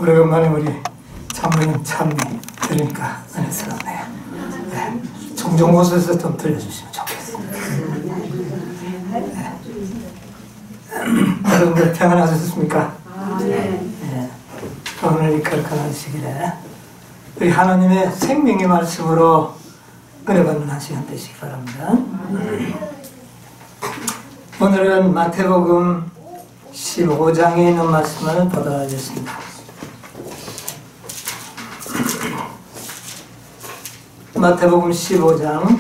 오래간만에 우리 장로님 찬미 들으니까 은혜스럽네요. 네. 종종 오셔서 좀 들려주시면 좋겠습니다. 네. 여러분들 평안하셨습니까? 네. 오늘 이 거룩한 시기에 우리 하나님의 생명의 말씀으로 은혜 받는 한 시간 되시기 바랍니다. 오늘은 마태복음 15장에 있는 말씀을 보도록 하겠습니다. 마태복음 15장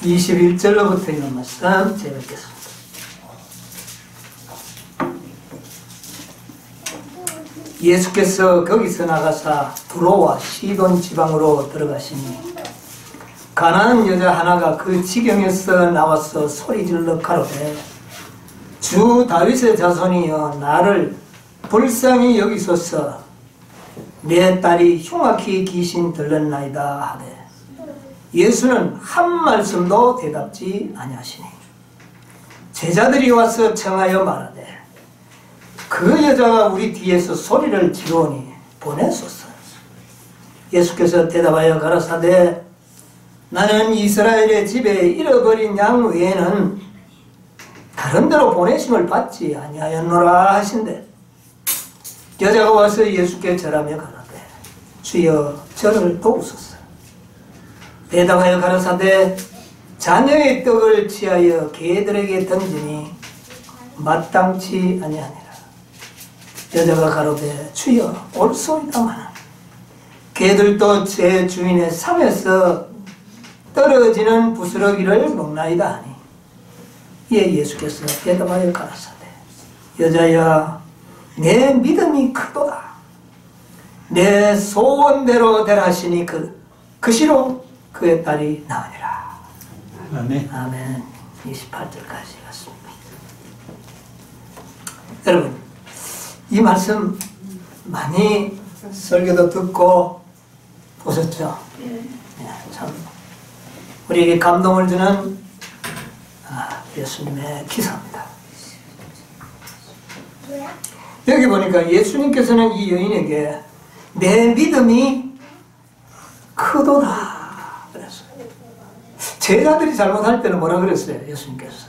21절로부터 있는 말씀 제가 읽겠습니다. 예수께서 거기서 나가사 두로와 시돈 지방으로 들어가시니 가난한 여자 하나가 그 지경에서 나와서 소리질러 가로되 주 다윗의 자손이여 나를 불쌍히 여기소서 내 딸이 흉악히 귀신 들렸나이다 하되 예수는 한 말씀도 대답지 아니하시니 제자들이 와서 청하여 말하되 그 여자가 우리 뒤에서 소리를 지르오니 보내소서. 예수께서 대답하여 가라사대 나는 이스라엘의 집에 잃어버린 양 외에는 다른 데로 보내심을 받지 아니하였노라 하신대 여자가 와서 예수께 절하며 가라되 주여 저를 도우소서. 대답하여 가라사대 자녀의 떡을 취하여 개들에게 던지니 마땅치 아니하니라. 여자가 가로되 주여 옳소이다마는 개들도 제 주인의 상에서 떨어지는 부스러기를 먹나이다 하니 이에 예수께서 대답하여 가라사대 여자야 내 믿음이 크도다. 내 소원대로 되라 하시니 그 시로 그의 딸이 나으니라. 아멘. 아멘. 28절까지 갔습니다. 여러분 이 말씀 많이 설교도 듣고 보셨죠? 네, 참 우리에게 감동을 주는 예수님의 기사입니다. 여기 보니까 예수님께서는 이 여인에게 내 믿음이 크도다 그랬어요. 제자들이 잘못할 때는 뭐라 그랬어요? 예수님께서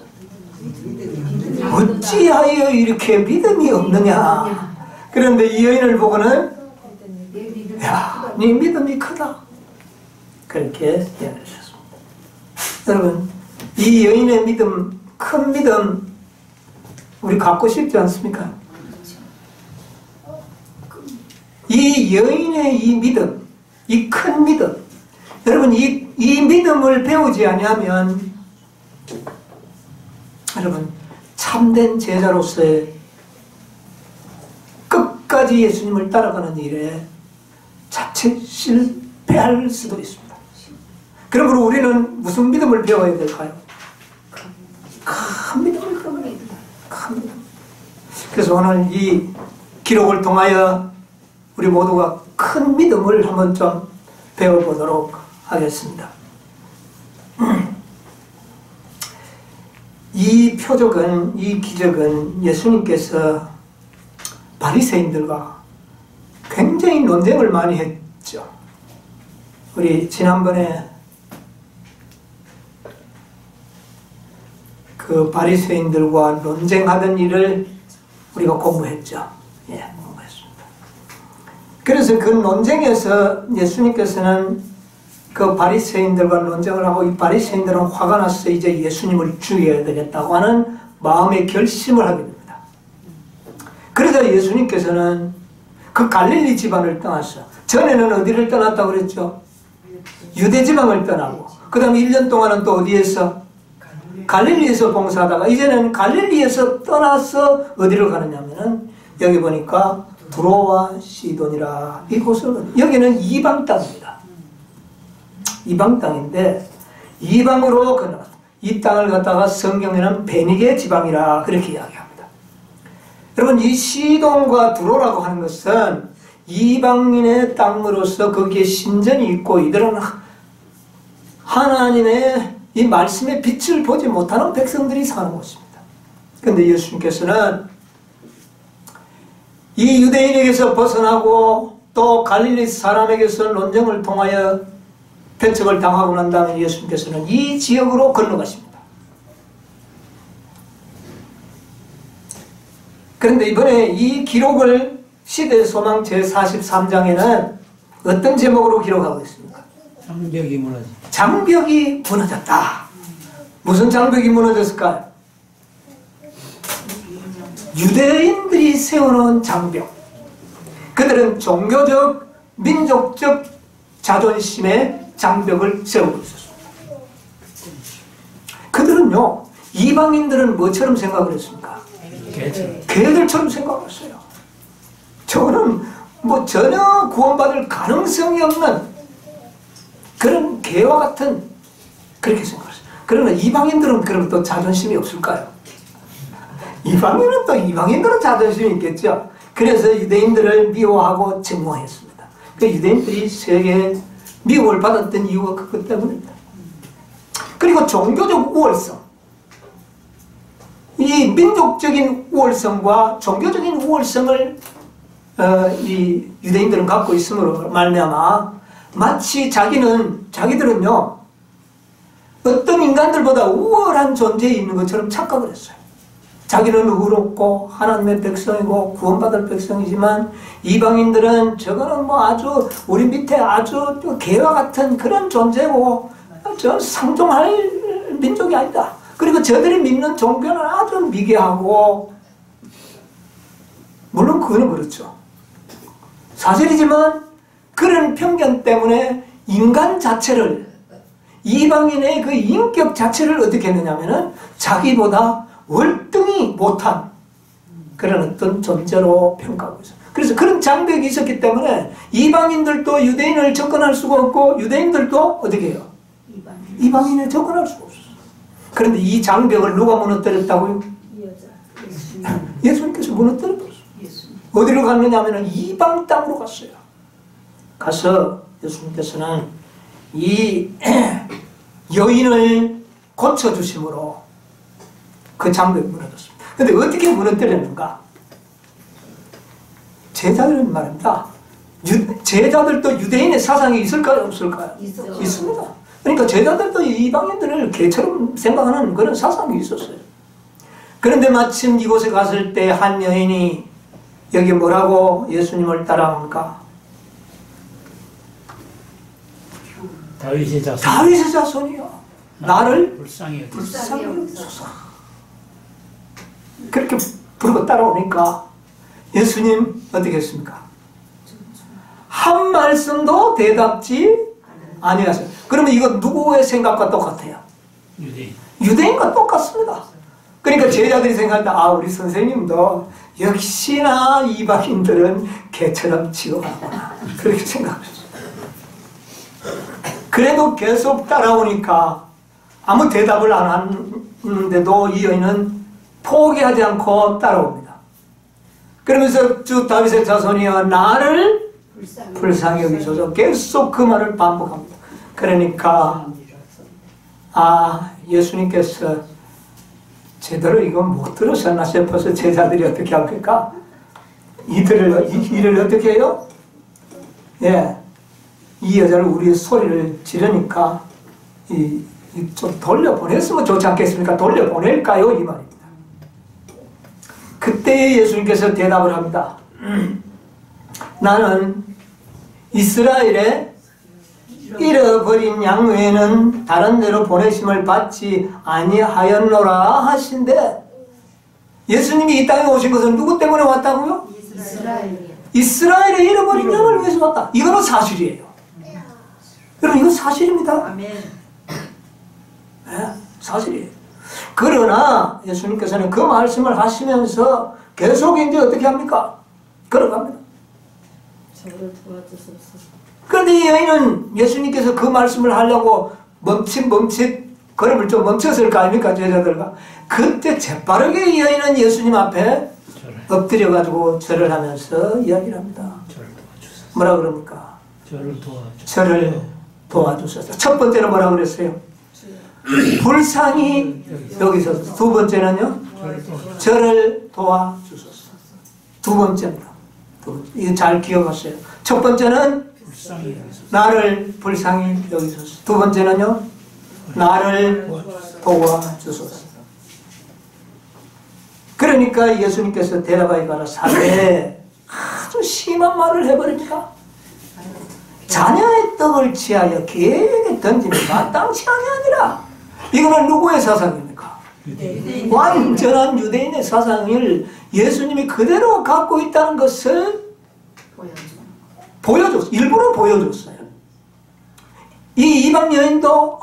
어찌하여 이렇게 믿음이 없느냐. 그런데 이 여인을 보고는 야, 네 믿음이 크다 그렇게 이야기하셨습니다. 여러분 이 여인의 믿음, 큰 믿음 우리 갖고 싶지 않습니까? 이 여인의 이 믿음, 이 큰 믿음 여러분 이 믿음을 배우지 아니하면 여러분 참된 제자로서의 끝까지 예수님을 따라가는 일에 자칫 실패할 수도 있습니다. 그러므로 우리는 무슨 믿음을 배워야 될까요? 큰 믿음을 배워야 됩니다. 큰 믿음. 그래서 오늘 이 기록을 통하여 우리 모두가 큰 믿음을 한번 좀 배워보도록 하겠습니다. 이 표적은, 이 기적은 예수님께서 바리새인들과 굉장히 논쟁을 많이 했죠. 우리 지난번에 그 바리새인들과 논쟁하던 일을 우리가 공부했죠. 예, 공부했습니다. 그래서 그 논쟁에서 예수님께서는 그 바리새인들과 논쟁을 하고 이 바리새인들은 화가 나서 이제 예수님을 죽여야 되겠다고 하는 마음의 결심을 하게 됩니다. 그러자 예수님께서는 그 갈릴리 지방을 떠났어. 전에는 어디를 떠났다고 그랬죠? 유대 지방을 떠나고 그 다음에 1년 동안은 또 어디에서? 갈릴리에서 봉사하다가 이제는 갈릴리에서 떠나서 어디를 가느냐면은 여기 보니까 두로와 시돈이라 이곳을 여기는 이방 땅입니다. 이방 땅인데 이방으로 건너갔다. 이 땅을 갖다가 성경에는 베니게 지방이라 그렇게 이야기합니다. 여러분 이 시돈과 두로라고 하는 것은 이방인의 땅으로서 거기에 신전이 있고 이들은 하나님의 이 말씀의 빛을 보지 못하는 백성들이 사는 곳입니다. 그런데 예수님께서는 이 유대인에게서 벗어나고 또 갈릴리 사람에게서 논쟁을 통하여 배척을 당하고 난 다음에 예수님께서는 이 지역으로 건너가십니다. 그런데 이번에 이 기록을 시대의 소망 제43장에는 어떤 제목으로 기록하고 있습니까? 장벽이 무너졌다. 장벽이 무너졌다. 무슨 장벽이 무너졌을까요? 유대인들이 세워놓은 장벽. 그들은 종교적, 민족적 자존심의 장벽을 세우고 있었습니다. 그들은요, 이방인들은 뭐처럼 생각을 했습니까? 개들처럼 생각했어요. 저거는 뭐 전혀 구원받을 가능성이 없는 그런 개와 같은 그렇게 생각했어요. 그러나 이방인들은 그럼 또 자존심이 없을까요? 이방인들은 자존심이 있겠죠. 그래서 유대인들을 미워하고 증오했습니다. 그 유대인들이 세계에 미움을 받았던 이유가 그것 때문입니다. 그리고 종교적 우월성, 이 민족적인 우월성과 종교적인 우월성을 이 유대인들은 갖고 있음으로 말미암아 마치 자기들은요 어떤 인간들보다 우월한 존재에 있는 것처럼 착각을 했어요. 자기는 의롭고 하나님의 백성이고 구원받을 백성이지만 이방인들은 저거는 뭐 아주 우리 밑에 아주 개와 같은 그런 존재고 저 상종할 민족이 아니다. 그리고 저들이 믿는 종교는 아주 미개하고, 물론 그거는 그렇죠. 사실이지만 그런 편견 때문에 인간 자체를, 이방인의 그 인격 자체를 어떻게 했느냐면은 자기보다 월등히 못한 그런 어떤 존재로 평가하고 있어요. 그래서 그런 장벽이 있었기 때문에 이방인들도 유대인을 접근할 수가 없고 유대인들도 어떻게 해요? 이방인을 접근할 수가 없어요. 그런데 이 장벽을 누가 무너뜨렸다고요? 예수님께서 무너뜨렸어요. 어디로 갔느냐 하면 이방 땅으로 갔어요. 가서 예수님께서는 이 여인을 고쳐주심으로 그 장벽이 무너졌습니다. 그런데 어떻게 무너뜨렸는가? 제자들은 말입니다. 제자들도 유대인의 사상이 있을까요? 없을까요? 있습니다. 그러니까 제자들도 이방인들을 개처럼 생각하는 그런 사상이 있었어요. 그런데 마침 이곳에 갔을 때 한 여인이 여기 뭐라고 예수님을 따라합니까? 다윗의 자손. 다윗의 자손이요. 나를 불쌍히 여기소서. 그렇게 부르고 따라오니까 예수님 어떻게 했습니까? 한 말씀도 대답지 아니하세요. 그러면 이거 누구의 생각과 똑같아요? 유대인과 똑같습니다. 그러니까 제자들이 생각한다. 아, 우리 선생님도 역시나 이방인들은 개처럼 취급하구나. 그렇게 생각했어요. 그래도 계속 따라오니까 아무 대답을 안 하는데도 이 여인은 포기하지 않고 따라옵니다. 그러면서 주 다윗의 자손이여 나를 불쌍히 여기소서. 계속 그 말을 반복합니다. 그러니까 예수님께서 제대로 이거 못 들으셨나 싶어서 제자들이 어떻게 합니까? 이를 어떻게 해요? 예, 이 여자를 우리 소리를 지르니까 좀 돌려보냈으면 좋지 않겠습니까? 돌려보낼까요? 이 말입니다. 그때 예수님께서 대답을 합니다. 나는 이스라엘에 잃어버린 양 외에는 다른 데로 보내심을 받지 아니하였노라 하신데, 예수님이 이 땅에 오신 것은 누구 때문에 왔다고요? 이스라엘에 잃어버린 양을 위해서 왔다. 이거는 사실이에요. 여러분, 이건 사실입니다. 네, 사실이에요. 그러나 예수님께서는 그 말씀을 하시면서 계속 이제 어떻게 합니까? 걸어갑니다. 저를 도와주소서. 그런데 이 여인은 예수님께서 그 말씀을 하려고 멈칫 걸음을 좀 멈췄을 거 아닙니까? 제자들과. 그때 재빠르게 이 여인은 예수님 앞에 엎드려가지고 절을 하면서 이야기를 합니다. 뭐라 그럽니까? 저를 도와주소서. 첫 번째는 뭐라 그랬어요? 불쌍히 여기서. 두 번째는요? 저를 도와주소서. 두 번째입니다. 이거 잘 기억하세요. 첫 번째는 불쌍히 여기소서. 나를 불쌍히 여기소서. 두 번째는요, 나를 도와주소서. 그러니까 예수님께서 대답하여 가라사대 아주 심한 말을 해버립니다. 자녀의 떡을 취하여 개에게 던지는 마땅치 아니하니라. 이거는 누구의 사상입니까? 완전한 유대인의 사상을 예수님이 그대로 갖고 있다는 것을 보여줬어요. 일부러 보여줬어요. 이 이방 여인도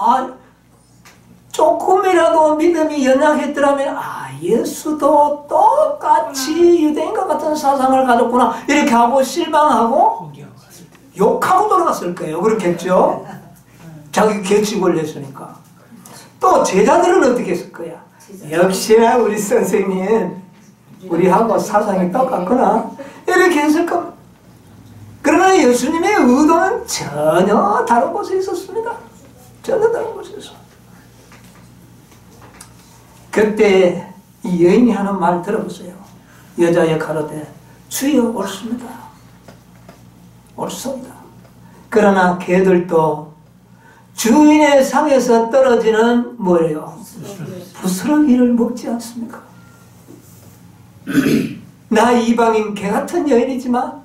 조금이라도 믿음이 연약했더라면 예수도 똑같이 유대인과 같은 사상을 가졌구나 이렇게 하고 실망하고 욕하고 돌아갔을 거예요. 그렇겠죠? 자기 계집을 냈으니까. 또 제자들은 어떻게 했을 거야? 역시나 우리 선생님 우리하고 사상이 똑같구나 이렇게 했을 겁니다. 그러나 예수님의 의도는 전혀 다른 곳에 있었습니다. 전혀 다른 곳에 있었습니다. 그때 이 여인이 하는 말 들어보세요. 여자의 가로되 주여 옳습니다. 옳습니다. 그러나 개들도 주인의 상에서 떨어지는 뭐예요? 부스러기를 먹지 않습니까? 나 이방인 개 같은 여인이지만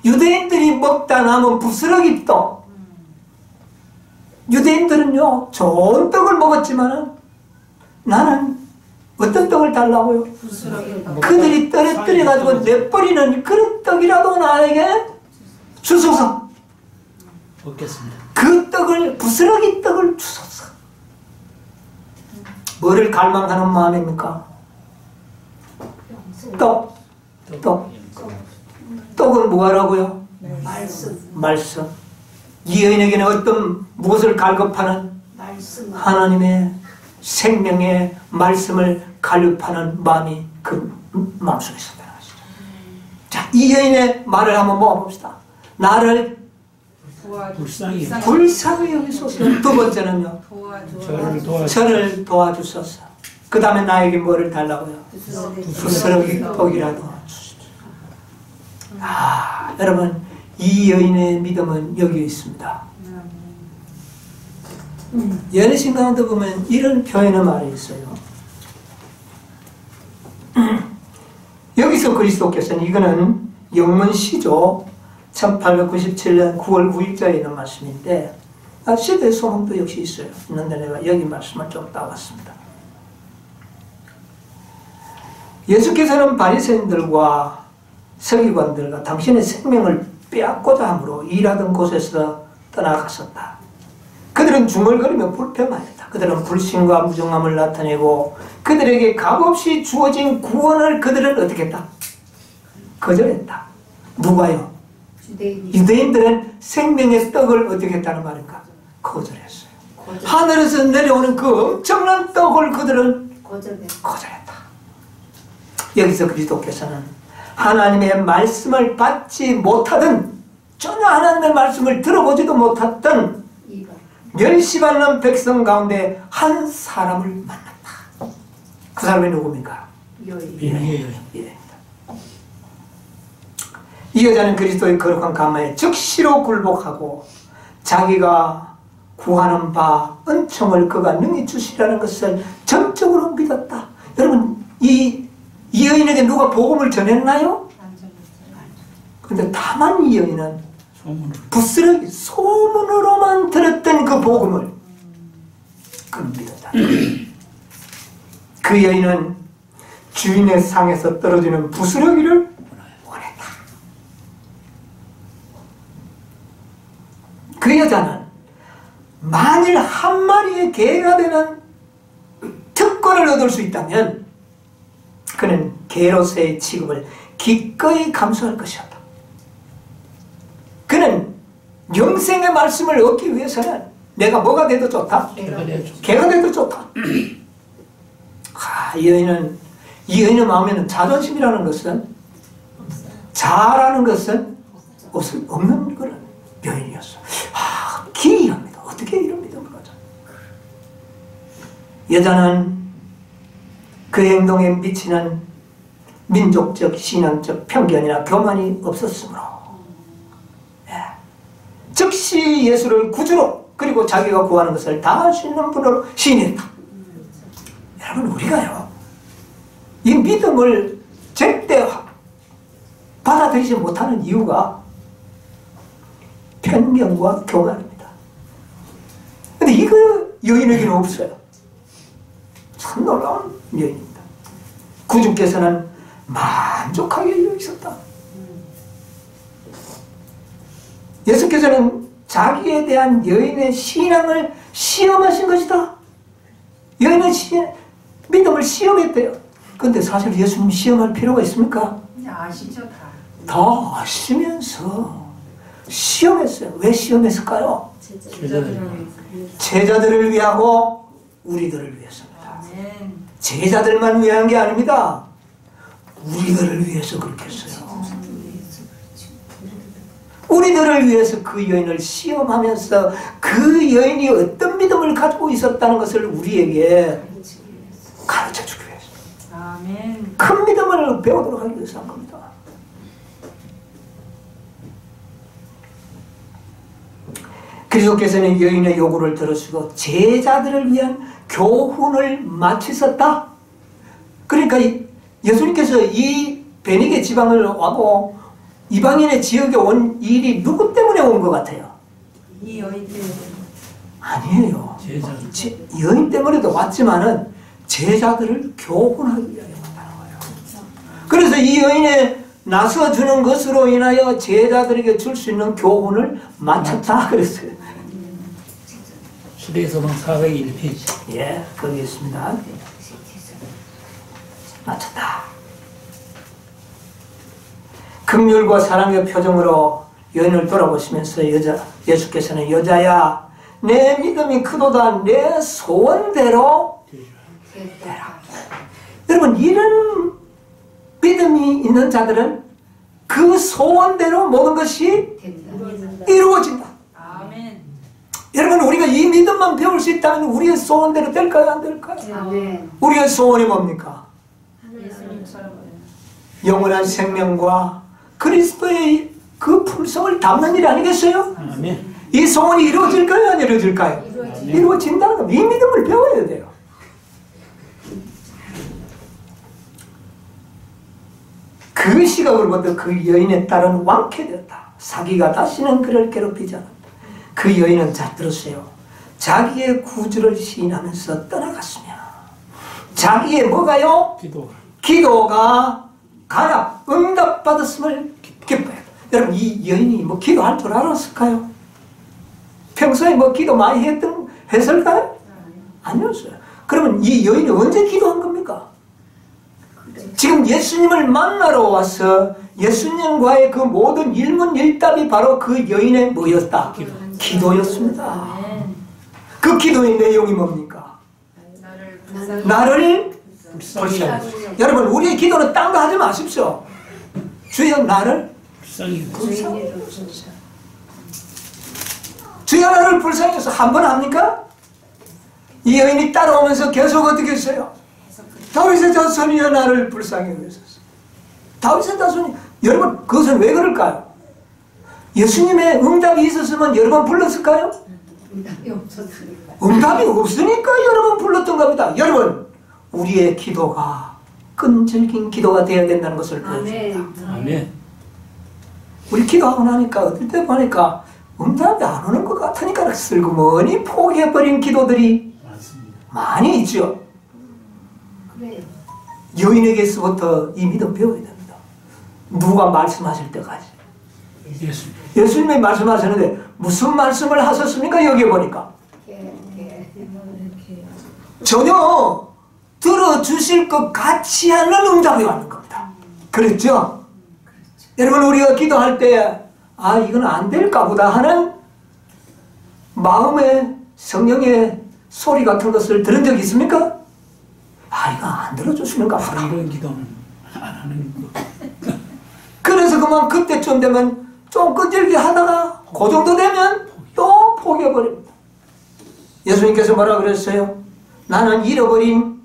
유대인들이 먹다 남은 부스러기 떡, 유대인들은요 좋은 떡을 먹었지만은 나는 어떤 떡을 달라고요? 그들이 떨어뜨려가지고 내버리는 그런 떡이라도 나에게 주소서. 먹겠습니다. 그 떡을, 부스러기 떡을 주소서. 뭐를 갈망하는 마음입니까? 떡. 떡은 뭐라고요? 말씀. 이 여인에게는 어떤 무엇을 갈급하는? 하나님의 생명의 말씀을 갈급하는 마음이 그 마음속에 있었다는 것이죠. 자, 이 여인의 말을 한번 모아봅시다. 나를 불쌍히 여기소서. 두 번째는요, 저를 도와주소서. 그 다음에 나에게 뭐를 달라고요? 부스러기 떡이라도 주십시오. 여러분, 이 여인의 믿음은 여기 있습니다. 예레신 가운데 보면 이런 표현의 말이 있어요. 여기서 그리스도께서는, 이거는 영문시조 1897년 9월 9일자에 있는 말씀인데, 시대의 소문도 역시 있어요. 있는데 내가 여기 말씀을 좀 따왔습니다. 예수께서는 바리새인들과 서기관들과 당신의 생명을 빼앗고자 함으로 일하던 곳에서 떠나갔었다. 그들은 중얼거리며 불평하였다. 그들은 불신과 무정함을 나타내고 그들에게 값없이 주어진 구원을 그들은 어떻게 했다? 거절했다. 누가요? 유대인들은 생명의 떡을 어떻게 했다는 말인가? 거절했어요. 하늘에서 내려오는 그 엄청난 떡을 그들은 거절했다. 여기서 그리스도께서는 하나님의 말씀을 받지 못하던, 전혀 하나님의 말씀을 들어보지도 못했던 멸시받는 백성 가운데 한 사람을 만났다. 그 사람이 누굽니까? 이 여자는 그리스도의 거룩한 가마에 즉시로 굴복하고 자기가 구하는 바 은총을 그가 능히 주시라는 것을 전적으로 믿었다. 여러분, 이 여인에게 누가 복음을 전했나요? 근데 다만 이 여인은 부스러기 소문으로만 들었던 그 복음을 그는 믿었다. 그 여인은 주인의 상에서 떨어지는 부스러기를 원했다. 그 여자는 만일 한 마리의 개가 되는 특권을 얻을 수 있다면 그는 개로서의 취급을 기꺼이 감수할 것이었다. 그는 영생의 말씀을 얻기 위해서는 내가 뭐가 돼도 좋다? 개가 돼도 좋다. 이 여인의 마음에는 자존심이라는 것은, 자라는 것은 없는 그런 여인이었어. 기이합니다. 어떻게 이런 믿음을 가져? 여자는 그 행동에 미치는 민족적, 신앙적 편견이나 교만이 없었으므로 즉시 예수를 구주로 그리고 자기가 구하는 것을 다 할 수 있는 분으로 시인했다. 여러분 우리가요 이 믿음을 절대 받아들이지 못하는 이유가 편견과 교만입니다. 근데 이거 여인에게는 없어요. 참 놀라운 여인입니다. 구주께서는 만족하게 여기셨다. 예수께서는 자기에 대한 여인의 신앙을 시험하신 것이다. 여인의 믿음을 시험했대요. 근데 사실 예수님 시험할 필요가 있습니까? 아시죠 다. 다 아시면서 시험했어요. 왜 시험했을까요? 제자들을 위하고 우리들을 위해서입니다. 아멘. 제자들만 위한 게 아닙니다. 우리들을 위해서 그렇게 했어요. 우리들을 위해서 그 여인을 시험하면서 그 여인이 어떤 믿음을 가지고 있었다는 것을 우리에게 가르쳐주기 위해서 아멘. 큰 믿음을 배우도록 하기 위해서 한 겁니다. 그리스도께서는 여인의 요구를 들으시고 제자들을 위한 교훈을 마치셨다. 그러니까 예수님께서 이 베니게 지방을 와고 이방인의 지역에 온 일이 누구 때문에 온 것 같아요? 이 여인 때문에. 아니에요. 제자. 여인 때문에도 왔지만은 제자들을 교훈하기 위하여 왔다는 거예요. 그래서 이 여인의 나서 주는 것으로 인하여 제자들에게 줄 수 있는 교훈을 마쳤다 그랬어요. 시대에서방 401페이지. 예, 거기 있습니다. 마쳤다. 긍휼과 사랑의 표정으로 여인을 돌아보시면서 예수께서는 여자야 내 믿음이 크도다 내 소원대로 되라. 여러분 이런 믿음이 있는 자들은 그 소원대로 모든 것이 이루어진다. 아멘. 여러분 우리가 이 믿음만 배울 수 있다면 우리의 소원대로 될까요? 안 될까요? 아멘. 우리의 소원이 뭡니까? 예수님처럼. 영원한 생명과 그리스도의 그 품성을 담는 일 아니겠어요? 아멘. 이 소원이 이루어질까요? 안 이루어질까요? 이루어진다는 겁니다. 이 믿음을 배워야 돼요. 그 시각으로부터 그 여인의 딸은 완쾌되었다. 사기가 다시는 그를 괴롭히지 않았다. 그 여인은 잘 들었어요. 자기의 구주를 시인하면서 떠나갔으며 자기의 뭐가요? 기도가 가나 응답받았음을 기뻐해요. 여러분 이 여인이 뭐 기도할 줄 알았을까요? 평소에 뭐 기도 많이 했을까요? 아니었어요. 그러면 이 여인이 언제 기도한 겁니까? 지금 예수님을 만나러 와서 예수님과의 그 모든 일문일답이 바로 그 여인의 뭐였다? 기도였습니다. 그 기도의 내용이 뭡니까? 나를 불쌍히. 여러분 우리의 기도는 딴 거 하지 마십시오. 주여 나를 불쌍히. 주여 나를 불쌍히 해서 한 번 합니까? 이 여인이 따라오면서 계속 어떻게 했어요? 다윗의 자손이여 나를 불쌍히 여기소서. 다윗의 자손이 여러분 그것은 왜 그럴까요? 예수님의 응답이 있었으면 여러 번 불렀을까요? 응답이 없으니까 여러 번 불렀던 겁니다. 여러분 우리의 기도가 끈질긴 기도가 되어야 된다는 것을 보여줍니다. 아멘. 우리 기도하고 나니까 어떨 때 보니까 응답이 안 오는 것 같으니까 슬그머니 포기해버린 기도들이 많이 있죠. 여인에게서부터 이 믿음 배워야 됩니다. 누가 말씀하실 때까지. 예수님이 말씀하셨는데 무슨 말씀을 하셨습니까? 여기 보니까 전혀 들어주실 것 같지 않은 응답이 왔는 겁니다. 그랬죠? 여러분 우리가 기도할 때 아 이건 안 될까 보다 하는 마음의 성령의 소리 같은 것을 들은 적 있습니까? 아 이거 안 들어주시는가 보다. 이런 기도는 안 하는 거. 그래서 그만 그때쯤 되면 좀 끈질기 하다가 그 정도 되면 또 포기해버립니다. 예수님께서 뭐라 그랬어요? 나는 잃어버린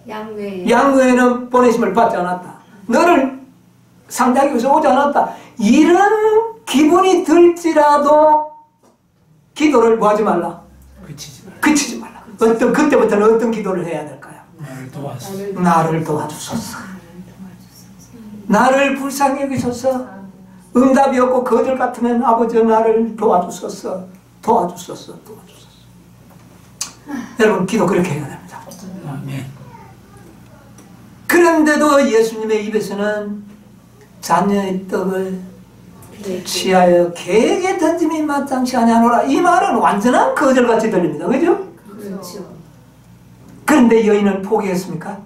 양외에는 보내심을 받지 않았다. 너를 상대하기 위해서 오지 않았다. 이런 기분이 들지라도 기도를 뭐 하지 말라? 그치지 말라. 그때부터는 어떤 기도를 해야 될까요? 나를 도와주소서. 나를 불쌍히 여기소서. 응답이 없고 거절 같으면 아버지 나를 도와주소서. 도와주소서. 여러분 기도 그렇게 해야 됩니다. 그런데도 예수님의 입에서는 자녀의 떡을 취하여 개에게 던짐이 마땅치 아니하노라. 이 말은 완전한 거절같이 들립니다. 그죠? 그렇죠. 그런데 여인은 포기했습니까?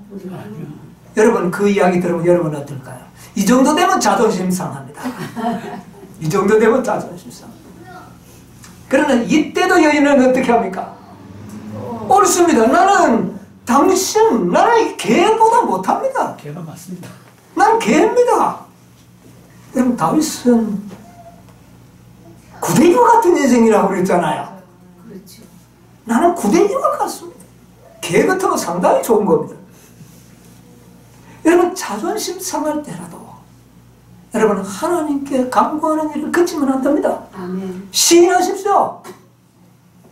여러분 그 이야기 들으면 여러분은 어떨까요? 이 정도 되면 자존심 상합니다. 이 정도 되면 자존심 상합니다. 그러나 이때도 여인은 어떻게 합니까? 옳습니다. 나는 개보다 못합니다. 개가 맞습니다. 난 개입니다. 여러분 다윗은 구데기와 같은 인생이라고 그랬잖아요. 그렇죠. 나는 구데기와 같습니다. 개 같은 거 상당히 좋은 겁니다. 여러분 자존심 상할 때라도 여러분 하나님께 간구하는 일을 그치면 안 됩니다. 아멘. 시인하십시오.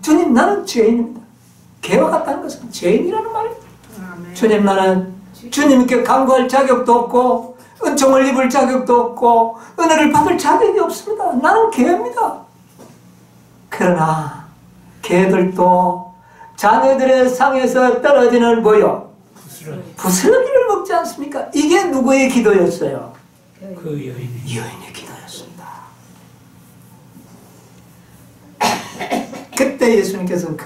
주님 나는 죄인입니다. 개와 같다는 것은 죄인이라는 말입니다. 주님 나는 주님께 간구할 자격도 없고 은총을 입을 자격도 없고 은혜를 받을 자격이 없습니다. 나는 개입니다. 그러나 개들도 자녀들의 상에서 떨어지는 뭐요? 부스러기를 먹지 않습니까? 이게 누구의 기도였어요? 그 여인의 기도였습니다. 그때 예수님께서는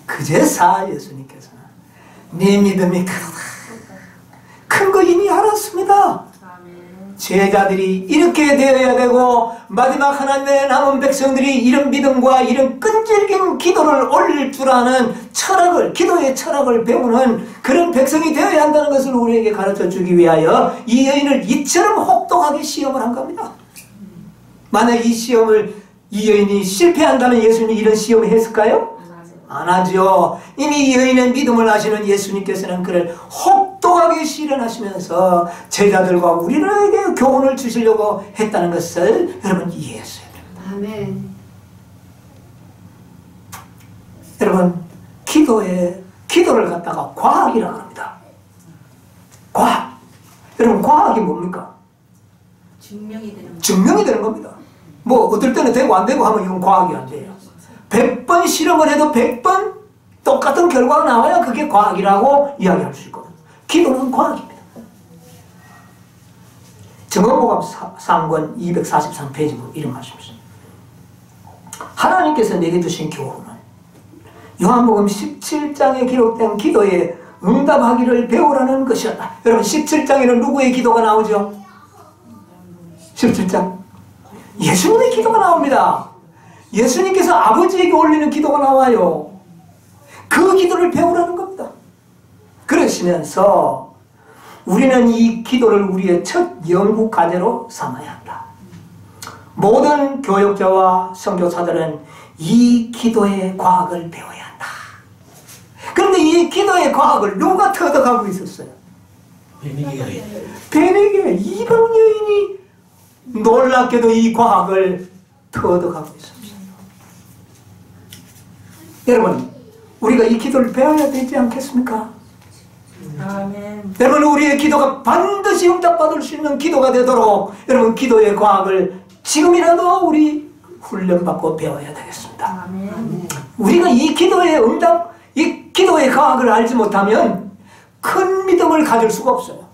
그제사 예수님께서는 네 믿음이 크다. 큰 거 이미 알았습니다. 제자들이 이렇게 되어야 되고 마지막 하나님의 남은 백성들이 이런 믿음과 이런 끈질긴 기도를 올릴 줄 아는 철학을, 기도의 철학을 배우는 그런 백성이 되어야 한다는 것을 우리에게 가르쳐주기 위하여 이 여인을 이처럼 혹독하게 시험을 한 겁니다. 만약 이 여인이 실패한다면 예수님이 이런 시험을 했을까요? 안 하죠. 이미 이 여인의 믿음을 아시는 예수님께서는 그를 혹독하게 시련하시면서 제자들과 우리에게 교훈을 주시려고 했다는 것을 여러분 이해했어야 됩니다. 아멘. 여러분 기도를 갖다가 과학이라고 합니다. 과학. 여러분 과학이 뭡니까? 증명이 되는 겁니다. 뭐 어떨 때는 되고 안 되고 하면 이건 과학이 안 돼요. 100번 실험을 해도 100번 똑같은 결과가 나와야 그게 과학이라고 이야기할 수 있거든요. 기도는 과학입니다. 증언복음 3권 243페이지 이런 말씀이십니다. 하나님께서 내게 주신 교훈은 요한복음 17장에 기록된 기도에 응답하기를 배우라는 것이었다. 여러분 17장에는 누구의 기도가 나오죠? 17장 예수님의 기도가 나옵니다. 예수님께서 아버지에게 올리는 기도가 나와요. 그 기도를 배우라는 겁니다. 그러시면서 우리는 이 기도를 우리의 첫 영국 과제로 삼아야 한다. 모든 교역자와 선교사들은 이 기도의 과학을 배워야 한다. 그런데 이 기도의 과학을 누가 터득하고 있었어요? 베네게 이방 여인이 놀랍게도 이 과학을 터득하고 있습니다. 여러분 우리가 이 기도를 배워야 되지 않겠습니까? 아멘. 여러분 우리의 기도가 반드시 응답받을 수 있는 기도가 되도록 여러분 기도의 과학을 지금이라도 우리 훈련받고 배워야 되겠습니다. 아멘. 우리가 이 기도의 응답, 이 기도의 과학을 알지 못하면 큰 믿음을 가질 수가 없어요.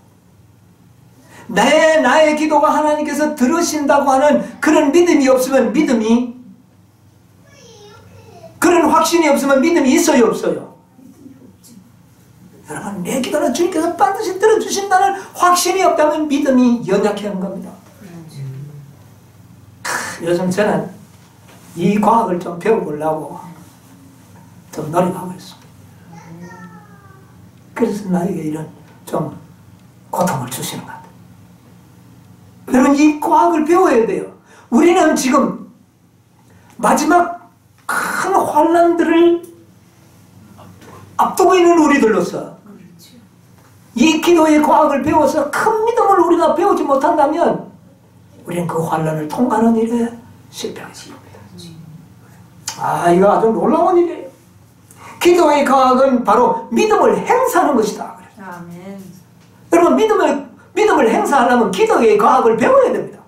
나의 기도가 하나님께서 들으신다고 하는 그런 믿음이 없으면 그런 확신이 없으면 믿음이 있어요, 없어요? 여러분, 내 기도는 주님께서 반드시 들어주신다는 확신이 없다면 믿음이 연약해 한 겁니다. 요즘 저는 이 과학을 좀 배워보려고 좀 노력하고 있습니다. 그래서 나에게 이런 좀 고통을 주시는 것 같아요. 여러분, 이 과학을 배워야 돼요. 우리는 지금 마지막 큰 환난들을 앞두고 있는 우리들로서 기도의 과학을 배워서 큰 믿음을 우리가 배우지 못한다면 우리는 그 환난을 통과하는 일에 실패하게 됩니다. 이거 아주 놀라운 일이에요. 기도의 과학은 바로 믿음을 행사하는 것이다. 아멘. 여러분, 믿음을 행사하려면 기도의 과학을 배워야 됩니다.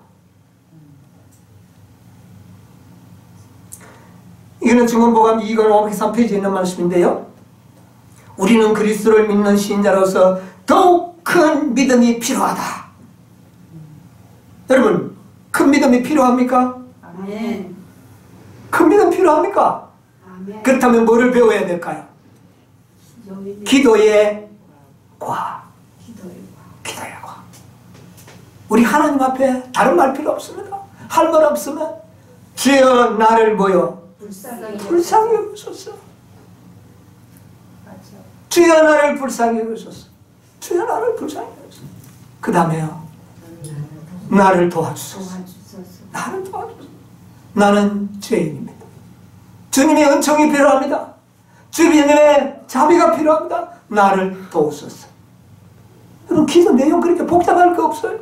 이거는 증언보감 2권 503페이지에 있는 말씀인데요. 우리는 그리스도를 믿는 신자로서 더욱 큰 믿음이 필요하다. 여러분, 큰 믿음이 필요합니까? 아멘. 큰 믿음 필요합니까? 아멘. 그렇다면 뭐를 배워야 될까요? 기도의 과학. 기도의 과학. 우리 하나님 앞에 다른 말 필요 없습니다. 할 말 없으면 주여 나를 뭐요? 불쌍히 여기소서. 주여 나를 불쌍히 여기소서. 주여 나를 불쌍히 여기소서. 그 다음에요, 나를 도와주소서. 나를 도와주소서. 나는 죄인입니다. 주님의 은총이 필요합니다. 주님의 자비가 필요합니다. 나를 도우소서. 여러분, 기도 내용 그렇게 복잡할 거 없어요.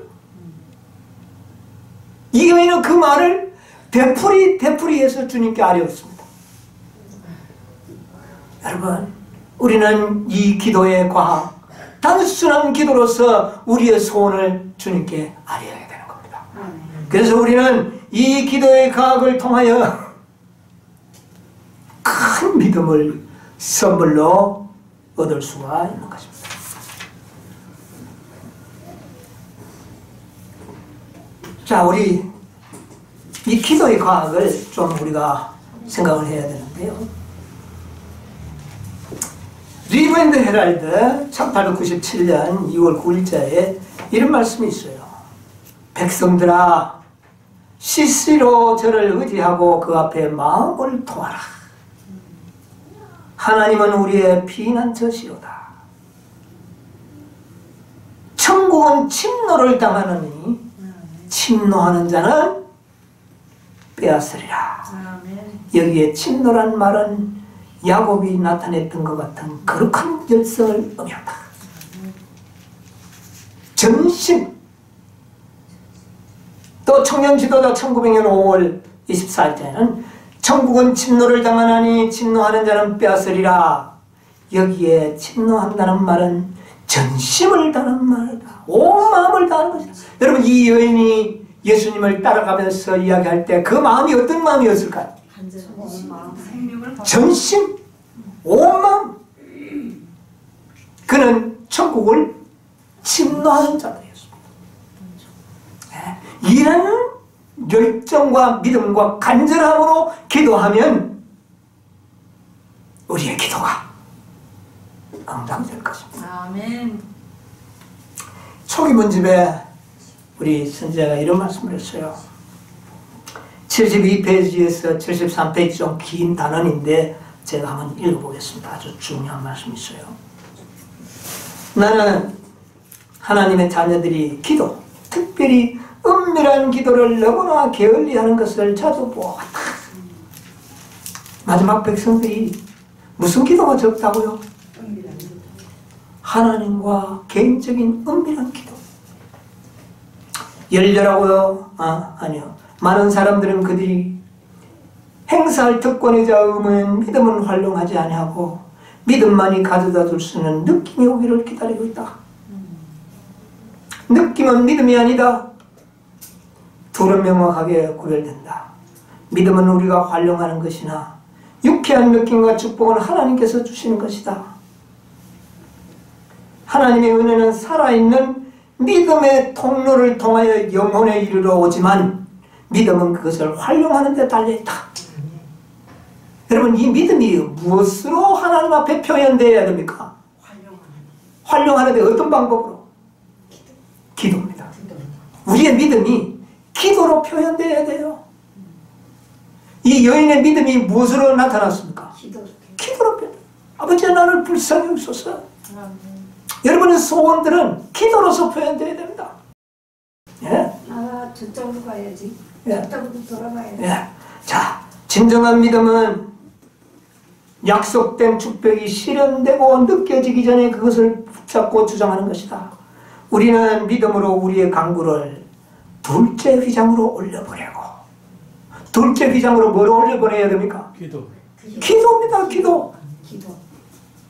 이거는 그 말을 되풀이해서 주님께 아뢰었습니다. 여러분, 우리는 이 기도의 과학, 단순한 기도로서 우리의 소원을 주님께 아뢰어야 되는 겁니다. 그래서 우리는 이 기도의 과학을 통하여 큰 믿음을 선물로 얻을 수가 있는 것입니다. 자, 우리 이 기도의 과학을 좀 우리가 생각을 해야 되는데요. 리브 앤드 헤랄드 1897년 2월 9일자에 이런 말씀이 있어요. 백성들아, 시시로 저를 의지하고 그 앞에 마음을 통하라. 하나님은 우리의 피난처시로다. 천국은 침노를 당하느니 침노하는 자는 빼앗으리라. 여기에 침노란 말은 야곱이 나타냈던 것 같은 거룩한 열성을 의미한다. 전심. 또 청년 지도자 1900년 5월 24일자에는 천국은 침노를 당하나니 침노하는 자는 빼앗으리라. 여기에 침노한다는 말은 전심을 다하는 말이다. 온 마음을 다하는 것이다. 여러분, 이 여인이 예수님을 따라가면서 이야기할 때 그 마음이 어떤 마음이었을까요? 전심, 온 마음. 그는 천국을 침노하는 자들이었습니다. 이런 열정과 믿음과 간절함으로 기도하면 우리의 기도가 응답될 것입니다. 아멘. 초기 문집에 우리 선지자가 이런 말씀을 했어요. 72페이지에서 73페이지 좀 긴 단원인데 제가 한번 읽어보겠습니다. 아주 중요한 말씀이 있어요. 나는 하나님의 자녀들이 기도, 특별히 은밀한 기도를 너무나 게을리하는 것을 자주 보았다. 마지막 백성들이 무슨 기도가 적다고요? 하나님과 개인적인 은밀한 기도. 열렬하고요? 아니요. 많은 사람들은 그들이 행사할 특권이자 의무인 믿음은 활용하지 아니하고 믿음만이 가져다 줄 수 있는 느낌이 오기를 기다리고 있다. 느낌은 믿음이 아니다. 둘은 명확하게 구별된다. 믿음은 우리가 활용하는 것이나 유쾌한 느낌과 축복은 하나님께서 주시는 것이다. 하나님의 은혜는 살아있는 믿음의 통로를 통하여 영혼에 이르러 오지만 믿음은 그것을 활용하는 데 달려있다. 여러분, 이 믿음이 무엇으로 하나님 앞에 표현되어야 됩니까? 활용하는 데 어떤 방법으로? 기도입니다. 우리의 믿음이 기도로 표현되어야 돼요. 이 여인의 믿음이 무엇으로 나타났습니까? 기도로 표현. 아버지, 나를 불쌍히 여기소서. 여러분의 소원들은 기도로서 표현되어야 됩니다. 예? 저쪽으로 가야지. 예. 저쪽으로 돌아가야지. 예. 자, 진정한 믿음은 약속된 축복이 실현되고 느껴지기 전에 그것을 붙잡고 주장하는 것이다. 우리는 믿음으로 우리의 강구를 둘째 휘장으로 올려보내고, 둘째 휘장으로 뭘 올려보내야 됩니까? 기도. 기도입니다. 기도. 기도.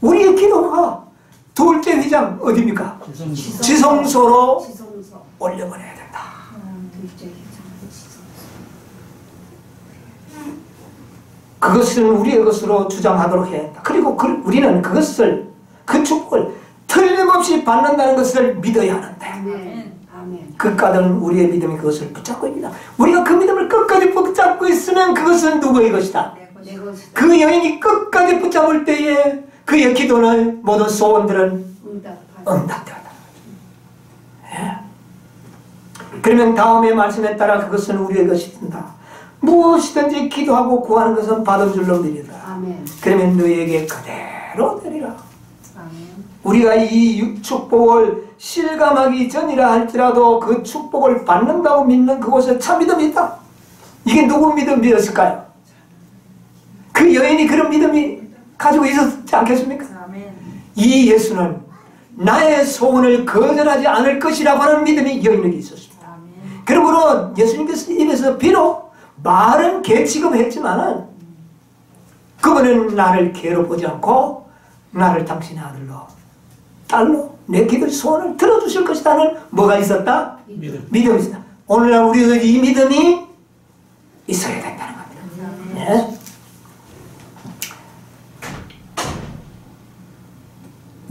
우리의 기도가 둘째 휘장 어디입니까? 지성소. 지성소로 지성소. 올려보내야 된다. 둘째 기장 지성소. 그것은 우리의 것으로 주장하도록 해야 한다. 그리고 우리는 그것을, 그 축복을 틀림없이 받는다는 것을 믿어야 하는데, 아멘. 아멘. 끝까지는 우리의 믿음이 그것을 붙잡고 있다. 우리가 그 믿음을 끝까지 붙잡고 있으면 그것은 누구의 것이다? 내 것이다. 그 여인이 끝까지 붙잡을 때에 그의 기도는 모든 소원들은 응답되었다. 예. 그러면 다음의 말씀에 따라 그것은 우리의 것이 된다. 무엇이든지 기도하고 구하는 것은 받은 줄로 믿으라. 아멘. 그러면 너희에게 그대로 되리라. 아멘. 우리가 이 축복을 실감하기 전이라 할지라도 그 축복을 받는다고 믿는 그곳에 참 믿음이 있다. 이게 누구 믿음이었을까요? 그 여인이 그런 믿음이 가지고 있었지 않겠습니까? 아멘. 이 예수는 나의 소원을 거절하지 않을 것이라고 하는 믿음이 여인에게 있었습니다. 아멘. 그러므로 예수님께서 입에서 비록 말은 개취급했지만은 그분은 나를 개로 보지 않고 나를 당신의 아들로, 딸로 내 기도 소원을 들어주실 것이라는 뭐가 있었다? 믿음. 믿음이 있었다. 오늘날 우리가 이 믿음이 있어야 된다는 겁니다. 네.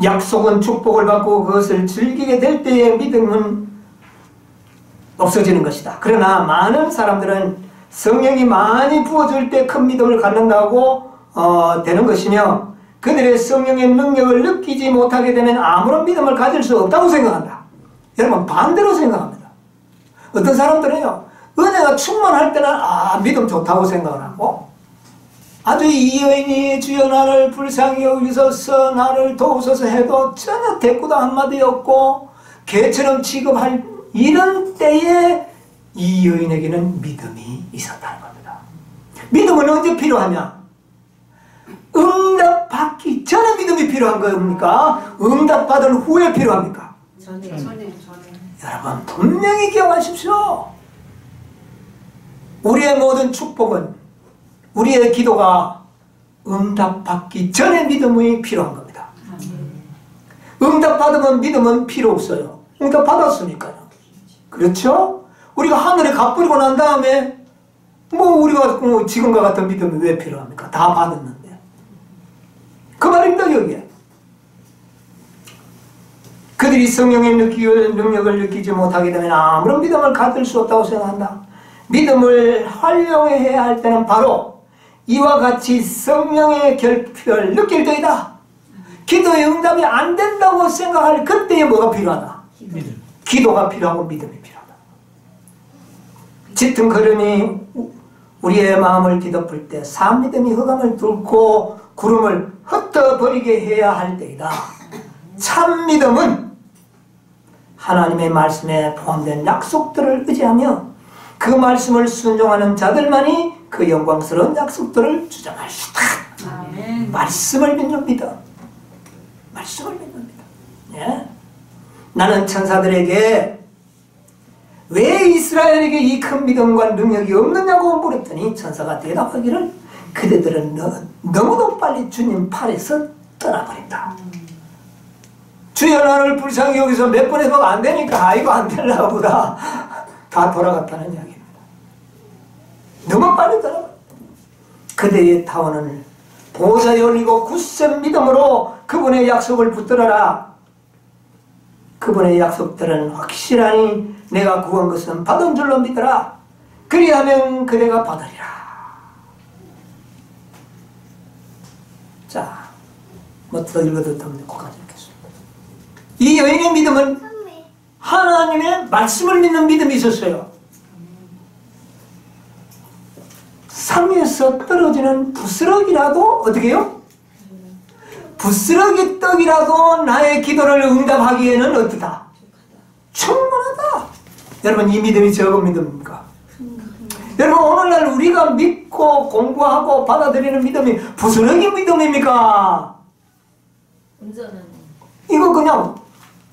약속은 축복을 받고 그것을 즐기게 될 때의 믿음은 없어지는 것이다. 그러나 많은 사람들은 성령이 많이 부어줄 때 큰 믿음을 갖는다고 되는 것이며, 그들의 성령의 능력을 느끼지 못하게 되면 아무런 믿음을 가질 수 없다고 생각한다. 여러분, 반대로 생각합니다. 어떤 사람들은요, 은혜가 충만할 때는 믿음 좋다고 생각을 하고, 아주 이 여인이 주여 나를 불쌍히 여기소서 나를 도우소서 해도 전혀 대꾸도 한마디 없고 개처럼 취급할 이런 때에 이 여인에게는 믿음이 있었다는 겁니다. 믿음은 언제 필요하냐? 응답받기 전에 믿음이 필요한 겁니까? 응답받은 후에 필요합니까? 전에. 여러분, 분명히 기억하십시오. 우리의 모든 축복은, 우리의 기도가 응답받기 전에 믿음이 필요한 겁니다. 응답받으면 믿음은 필요 없어요. 응답받았으니까요. 그렇죠? 우리가 하늘에 값 뿌리고 난 다음에 우리가 지금과 같은 믿음이 왜 필요합니까? 다 받았는데. 그 말입니다, 여기에. 그들이 성령의 능력을 느끼지 못하게 되면 아무런 믿음을 가질 수 없다고 생각한다. 믿음을 활용해야 할 때는 바로 이와 같이 성령의 결핍을 느낄 때이다. 기도의 응답이 안 된다고 생각할 그때에 뭐가 필요하다? 믿음. 기도가 필요하고 믿음이 필요하다. 짙은 거름이 우리의 마음을 뒤덮을 때 산미듬이 흑암을 뚫고 구름을 흩어버리게 해야 할 때이다. 참 믿음은 하나님의 말씀에 포함된 약속들을 의지하며 그 말씀을 순종하는 자들만이 그 영광스러운 약속들을 주장할 수 있다. 아멘. 말씀을 믿는 믿음. 말씀을 믿는 믿음. 예? 나는 천사들에게 왜 이스라엘에게 이 큰 믿음과 능력이 없느냐고 물었더니 천사가 대답하기를 그대들은 너무도 빨리 주님 팔에서 떠나버린다. 주여 나를 불쌍히 여기서 몇 번 해도 안 되니까 이거 안 되려나 보다. 다 돌아갔다는 이야기입니다. 너무 빨리 떠나버린다. 그대의 타원을 보좌에 올리고 굳센 믿음으로 그분의 약속을 붙들어라. 그분의 약속들은 확실하니 내가 구한 것은 받은 줄로 믿어라. 그리하면 그대가 받으리라. 자, 더 읽어도 더 거기까지 읽겠습니다. 이 여인의 믿음은 하나님의 말씀을 믿는 믿음이 있었어요. 상에서 떨어지는 부스러기라도 어떻게 해요? 부스러기 떡이라도 나의 기도를 응답하기에는 어떠다? 충분하다. 여러분, 이 믿음이 적은 믿음입니까? 여러분 오늘날 우리가 믿고 공부하고 받아들이는 믿음이 부스러기 믿음입니까? 운전은 이거 그냥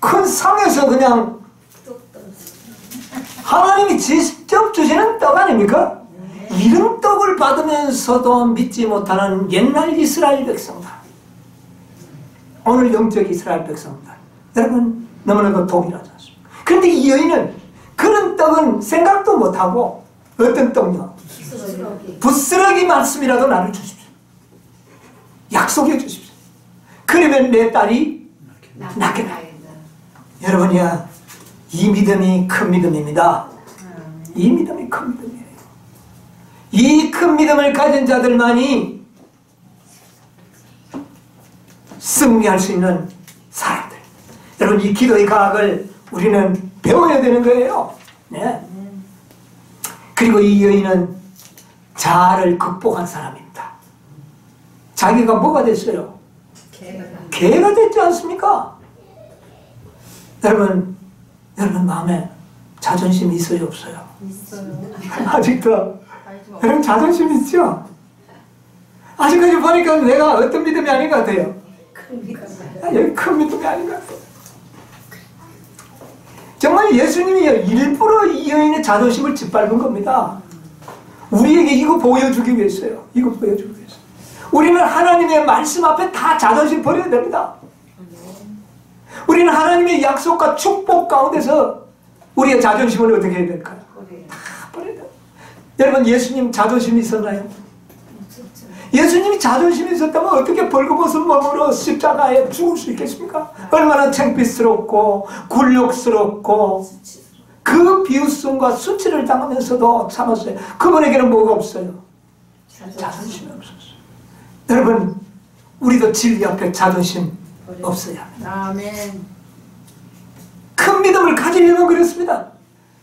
큰 상에서 그냥 뚝 떨어져. 하나님이 직접 주시는 떡 아닙니까? 이런 떡을 받으면서도 믿지 못하는 옛날 이스라엘 백성들, 오늘 영적 이스라엘 백성들, 여러분 너무나도 동일하지 않습니까? 그런데 이 여인은 그런 떡은 생각도 못하고 어떤 떡요? 부스러기 말씀이라도 나를 주십시오. 약속해 주십시오. 그러면 내 딸이 낫겠다. 여러분이야, 이 믿음이 큰 믿음입니다. 이 믿음이 큰 믿음이에요. 이 큰 믿음을 가진 자들만이 승리할 수 있는 사람들. 여러분 이 기도의 과학을 우리는 배워야 되는 거예요. 네. 그리고 이 여인은 자아를 극복한 사람입니다. 자기가 뭐가 됐어요? 개가 됐지 않습니까? 여러분 마음에 자존심이 있어요, 없어요? 있어요. 아직도 여러분 자존심 있죠? 아직까지 보니까 내가 어떤 믿음이 아닌 것 같아요. 여기 큰 믿음이 아닌 것 같아요. 정말 예수님이 일부러 이 여인의 자존심을 짓밟은 겁니다. 우리에게 이거 보여주기 위해서요. 이거 보여주기 위해서. 우리는 하나님의 말씀 앞에 다 자존심 버려야 됩니다. 우리는 하나님의 약속과 축복 가운데서 우리의 자존심을 어떻게 해야 될까요? 다 버려야 돼요. 여러분 예수님 자존심이 있었나요? 예수님이 자존심이 있었다면 어떻게 벌거벗은 몸으로 십자가에 죽을 수 있겠습니까? 얼마나 창피스럽고 굴욕스럽고 그 비웃음과 수치를 당하면서도 참았어요. 그분에게는 뭐가 없어요? 자존심이 없었어요. 여러분 우리도 진리 앞에 자존심 없어야 합니다. 아멘. 큰 믿음을 가지려면 그렇습니다.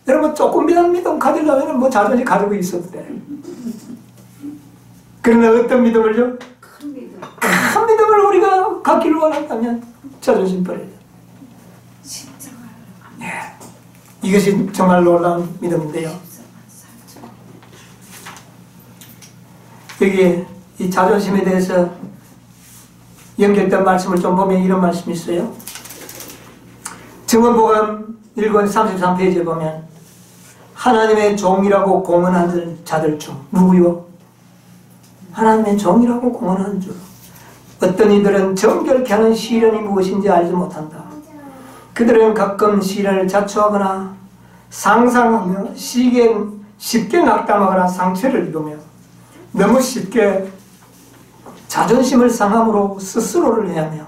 여러분 조금이라는 믿음 가지려면 뭐 자존심 가지고 있어도 돼요. 그러나 어떤 믿음을요? 큰 믿음. 큰 믿음을 우리가 갖기를 원한다면 자존심 버려야 돼요. 십자가를 네. 이것이 정말 놀라운 믿음인데요. 여기 이 자존심에 대해서 연결된 말씀을 좀 보면 이런 말씀이 있어요. 증언복음 1권 33페이지에 보면 하나님의 종이라고 공언하는 자들 중 누구요? 하나님의 종이라고 공언하는 줄. 어떤 이들은 정결케 하는 시련이 무엇인지 알지 못한다. 그들은 가끔 시련을 자초하거나 상상하며 쉽게 낙담하거나 상처를 입으며 너무 쉽게 자존심을 상함으로 스스로를 해하며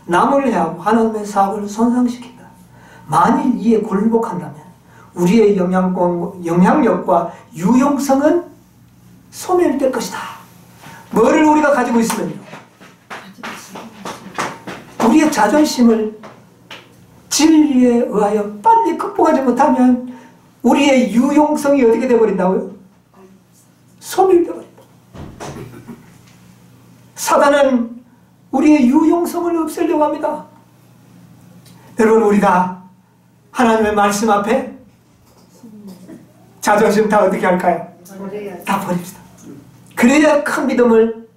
남을 해하고 하나님의 사업을 손상시킨다. 만일 이에 굴복한다면 우리의 영향력과 유용성은 소멸될 것이다. 뭐를 우리가 가지고 있으면요? 우리의 자존심을 진리에 의하여 빨리 극복하지 못하면 우리의 유용성이 어떻게 되어버린다고요? 소멸되어버린다. 사단은 우리의 유용성을 없애려고 합니다. 여러분 우리가 하나님의 말씀 앞에 자존심 다 어떻게 할까요? 다 버립시다. 그래야 큰 믿음을,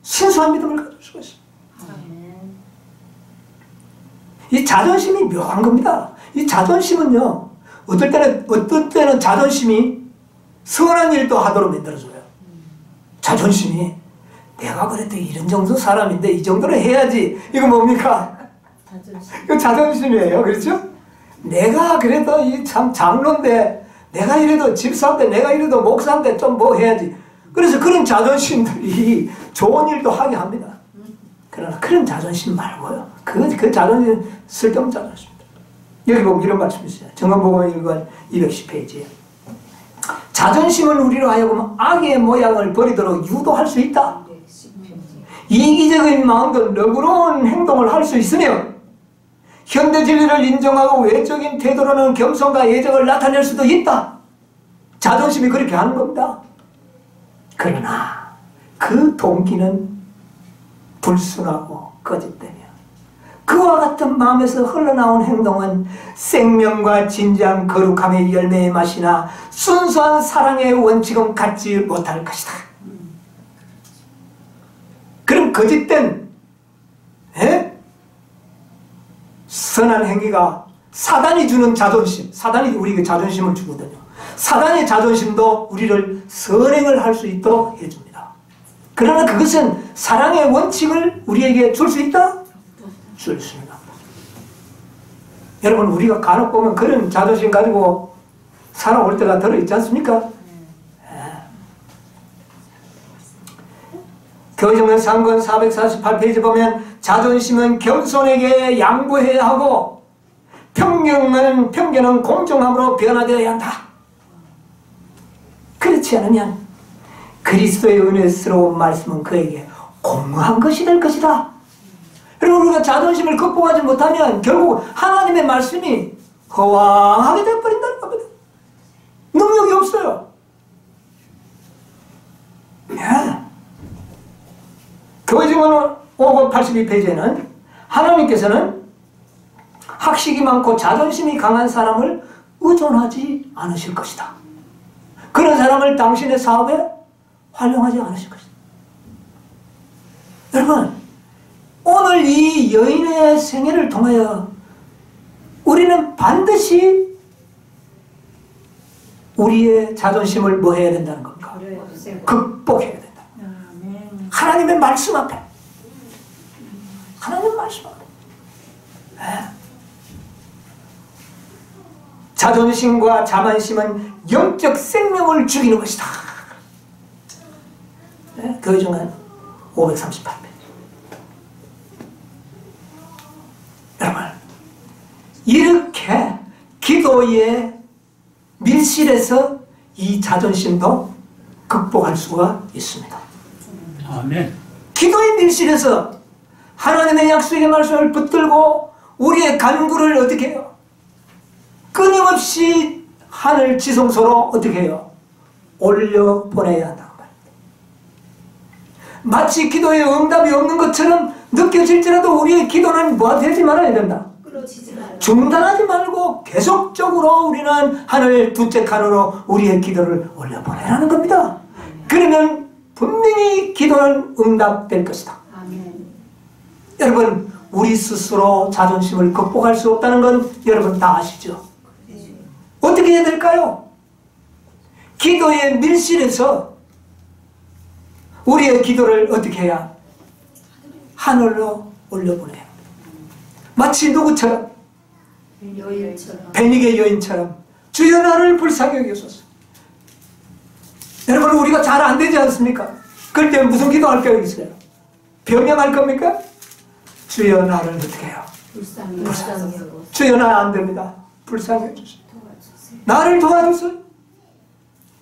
순수한 믿음을 가질 수가 있습니다. 이 자존심이 묘한 겁니다. 이 자존심은요, 어떨 때는 자존심이 선한 일도 하도록 만들어줘요. 자존심이 내가 그래도 이런 정도 사람인데 이 정도는 해야지. 이거 뭡니까? 이거 자존심이에요. 그렇죠? 내가 그래도 이 참 장로인데, 내가 이래도 집사인데, 내가 이래도 목사인데 좀 뭐 해야지. 그래서 그런 자존심들이 좋은 일도 하게 합니다. 그러나 그런 자존심 말고요. 그 자존심 쓸데없는 자존심입니다. 여기 보면 이런 말씀이 있어요. 증언복음 1권 210페이지에. 자존심은 우리로 하여금 악의 모양을 버리도록 유도할 수 있다. 이기적인 마음도 너그러운 행동을 할 수 있으며 현대 진리를 인정하고 외적인 태도로는 겸손과 애정을 나타낼 수도 있다. 자존심이 그렇게 하는 겁니다. 그러나 그 동기는 불순하고 거짓되며 그와 같은 마음에서 흘러나온 행동은 생명과 진지한 거룩함의 열매의 맛이나 순수한 사랑의 원칙은 갖지 못할 것이다. 그럼 거짓된 선한 행위가 사단이 주는 자존심, 사단이 우리에게 자존심을 주거든요. 사단의 자존심도 우리를 선행을 할 수 있도록 해줍니다. 그러나 그것은 사랑의 원칙을 우리에게 줄 수 있다? 줄 수 있는 겁니다. 여러분, 우리가 간혹 보면 그런 자존심 가지고 살아올 때가 들어있지 않습니까? 교회정론 3권 448페이지 보면 자존심은 겸손에게 양보해야 하고 편견은 공정함으로 변화되어야 한다. 그렇지 않으면 그리스도의 은혜스러운 말씀은 그에게 공허한 것이 될 것이다. 그리고 우리가 자존심을 극복하지 못하면 결국 하나님의 말씀이 허황하게 되어버린다는 겁니다. 능력이 없어요. 교회증언 5권 82페이지에는 하나님께서는 학식이 많고 자존심이 강한 사람을 의존하지 않으실 것이다. 그런 사람을 당신의 사업에 활용하지 않으실 것이다. 여러분, 오늘 이 여인의 생애를 통하여 우리는 반드시 우리의 자존심을 뭐 해야 된다는 겁니까? 극복해야 된다. 하나님의 말씀 앞에. 하나님의 말씀 앞에. 자존심과 자만심은 영적 생명을 죽이는 것이다. 교회정언 538페이지. 여러분, 이렇게 기도의 밀실에서 이 자존심도 극복할 수가 있습니다. 아멘. 기도의 밀실에서 하나님의 약속의 말씀을 붙들고 우리의 간구를 어떻게 해요? 끊임없이 하늘 지성소로 어떻게 해요? 올려보내야 한다는 거예요. 마치 기도에 응답이 없는 것처럼 느껴질지라도 우리의 기도는 뭐가 되지 말아야 된다. 중단하지 말고 계속적으로 우리는 하늘 둘째 칸으로 우리의 기도를 올려보내라는 겁니다. 그러면 분명히 기도는 응답될 것이다. 아멘. 여러분, 우리 스스로 자존심을 극복할 수 없다는 건 여러분 다 아시죠? 어떻게 해야 될까요? 기도의 밀실에서 우리의 기도를 어떻게 해야? 하늘로 올려보내요. 마치 누구처럼? 여인처럼. 베니게 여인처럼 주여 나를 불쌍히 여기소서. 여러분, 우리가 잘 안 되지 않습니까? 그럴 때 무슨 기도할 계획이세요? 변명할 겁니까? 주여 나를 어떻게 해요? 불쌍히 여기소서. 주여 나 안 됩니다. 불쌍히 해주세요. 나를 도와주세요.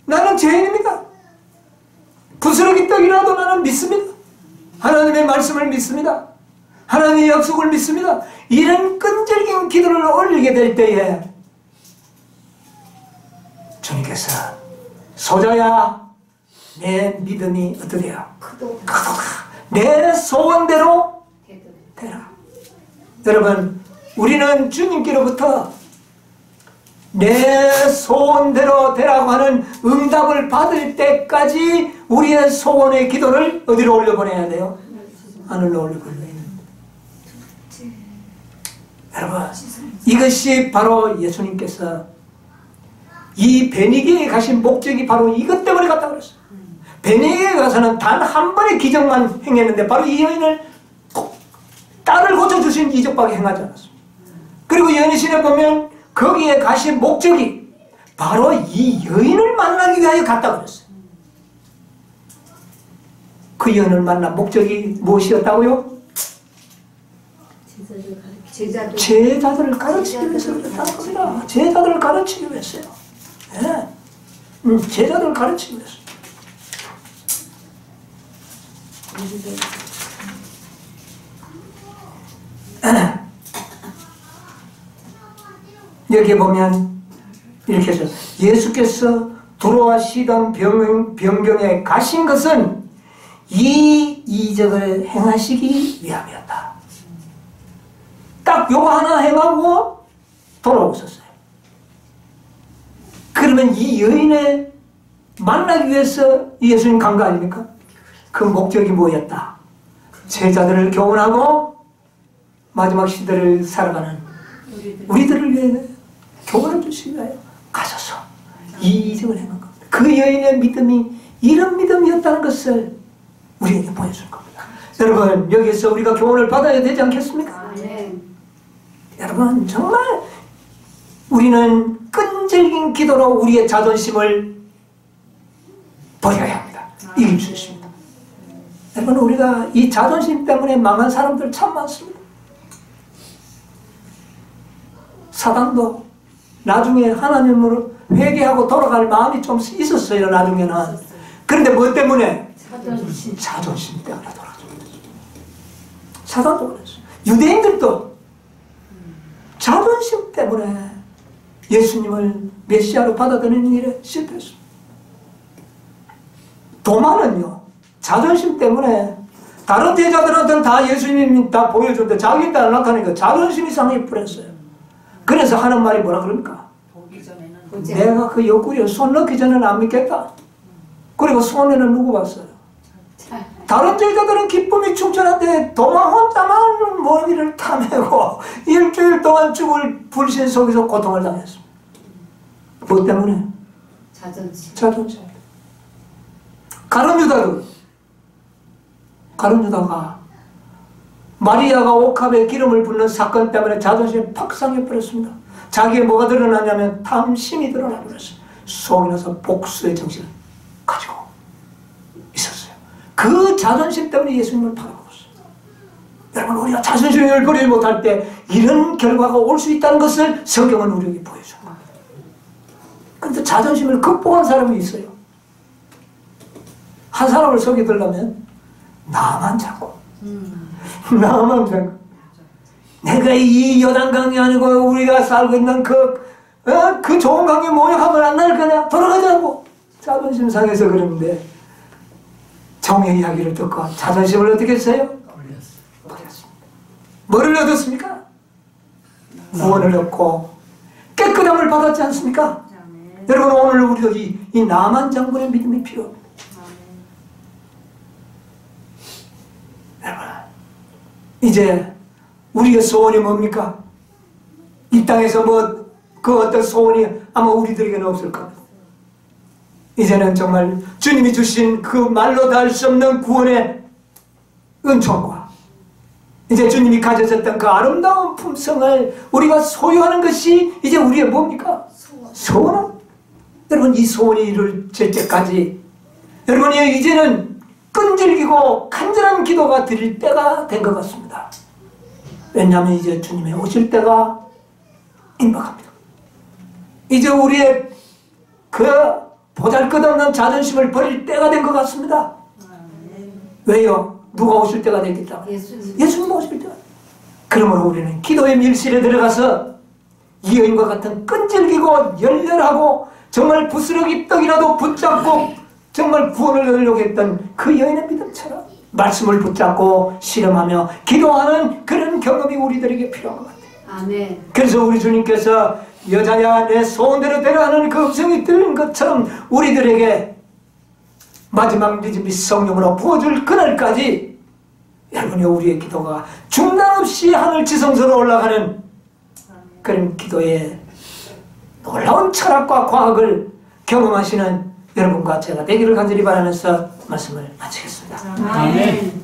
나는 죄인입니다. 부스러기 떡이라도 나는 믿습니다. 하나님의 말씀을 믿습니다. 하나님의 약속을 믿습니다. 이런 끈질긴 기도를 올리게 될 때에 주님께서 소자야, 내 믿음이 어떻게 해요? 크도다. 내 소원대로 되라. 여러분, 우리는 주님께로부터 내 소원대로 되라고 하는 응답을 받을 때까지 우리의 소원의 기도를 어디로 올려보내야 돼요? 하늘로 올려보내야 돼요. 여러분, 이것이 바로 예수님께서 이 베니게에 가신 목적이 바로 이것 때문에 갔다 그랬어요. 베니게에 가서는 단 한 번의 기적만 행했는데 바로 이 여인을 딸을 고쳐주신 이적밖에 행하지 않았습니다. 그리고 여인신에 보면 거기에 가신 목적이 바로 이 여인을 만나기 위하여 갔다 그랬어요. 그 여인을 만난 목적이 무엇이었다고요? 제자들을 가르치기 위해서 그랬다는 겁니다. 제자들을 가르치기 위해서요. 네. 제자들을 가르치기 위해서. 여기 보면 이렇게 해서 예수께서 들어와시던 병경에 가신 것은 이 이적을 행하시기 위함이었다. 딱 요거 하나 행하고 돌아오셨어요. 그러면 이 여인을 만나기 위해서 예수님 간 거 아닙니까? 그 목적이 뭐였다? 제자들을 교훈하고 마지막 시대를 살아가는 우리들을 위해 교훈을 주시기 위하여 가셔서 이 이적을 행한 겁니다. 그 여인의 믿음이 이런 믿음이었다는 것을 우리에게 보여준 겁니다. 여러분, 여기서 우리가 교훈을 받아야 되지 않겠습니까? 여러분, 정말 우리는 끈질긴 기도로 우리의 자존심을 버려야 합니다. 이길 수 있습니다. 여러분, 우리가 이 자존심 때문에 망한 사람들 참 많습니다. 사단도 나중에 하나님으로 회개하고 돌아갈 마음이 좀 있었어요, 나중에는. 그런데 뭐 때문에? 자존심 때문에 돌아갑니다. 사단도 그랬어요. 유대인들도 자존심 때문에 예수님을 메시아로 받아들이는 일에 실패했습니다. 도마는요, 자존심 때문에 다른 제자들한테는 다 예수님이 다 보여줬는데 자기한테 안 나타나니까 자존심이 상해 버렸어요. 그래서 하는 말이 뭐라 그럽니까? 내가 그 옆구리에 손 넣기 전에는 안 믿겠다. 그리고 손에는 누구 봤어요? 다른 제자들은 기쁨이 충천한데 도마 혼자만 머리를 타매고 일주일 동안 죽을 불신 속에서 고통을 당했습니다. 뭐 때문에? 자존심. 가룟 유다가 마리아가 옥합에 기름을 붓는 사건 때문에 자존심이 팍 상해버렸습니다. 자기의 뭐가 드러나냐면 탐심이 드러나버렸어요. 속이 나서 복수의 정신을 가지고 있었어요. 그 자존심 때문에 예수님을 팔아먹었어요. 여러분, 우리가 자존심을 버리지 못할 때 이런 결과가 올 수 있다는 것을 성경은 우리에게 보여줍니다. 그런데 자존심을 극복한 사람이 있어요. 한 사람을 속이려면 나만 잡고 나만 잡고 내가 이 요단강이 아니고 우리가 살고 있는 그 좋은 강에 모욕하면 안 날 거냐? 돌아가자고 자존심 상해서 그러는데 정의 이야기를 듣고 자존심을 어떻게 했어요? 버렸습니다. 뭐를 얻었습니까? 구원을 얻고 깨끗함을 받았지 않습니까? 여러분, 오늘 우리도 이 나만 장군의 믿음이 필요합니다. 여러분, 이제 우리의 소원이 뭡니까? 이 땅에서 그 어떤 소원이 아마 우리들에게는 없을 겁니다. 이제는 정말 주님이 주신 그 말로 다 할 수 없는 구원의 은총과 이제 주님이 가져졌던 그 아름다운 품성을 우리가 소유하는 것이 이제 우리의 뭡니까? 소원. 여러분, 이 소원이 이루어질 때까지 여러분이 이제는 끈질기고 간절한 기도가 드릴 때가 된 것 같습니다. 왜냐하면 이제 주님의 오실 때가 임박합니다. 이제 우리의 그 보잘것없는 자존심을 버릴 때가 된 것 같습니다. 왜요? 누가 오실 때가 되겠다? 예수님 오실 때가. 그러므로 우리는 기도의 밀실에 들어가서 이 여인과 같은 끈질기고 열렬하고 정말 부스러기 떡이라도 붙잡고 정말 구원을 얻으려고 했던 그 여인의 믿음처럼 말씀을 붙잡고 실험하며 기도하는 그런 경험이 우리들에게 필요한 것 같아요. 아멘. 그래서 우리 주님께서 여자야 내 소원대로 되라 하는 그 음성이 들린 것처럼 우리들에게 마지막 믿음이 성령으로 부어줄 그날까지 여러분이 우리의 기도가 중단 없이 하늘 지성소로 올라가는 그런 기도의 놀라운 철학과 과학을 경험하시는 여러분과 제가 되기를 간절히 바라면서 말씀을 마치겠습니다. 아멘.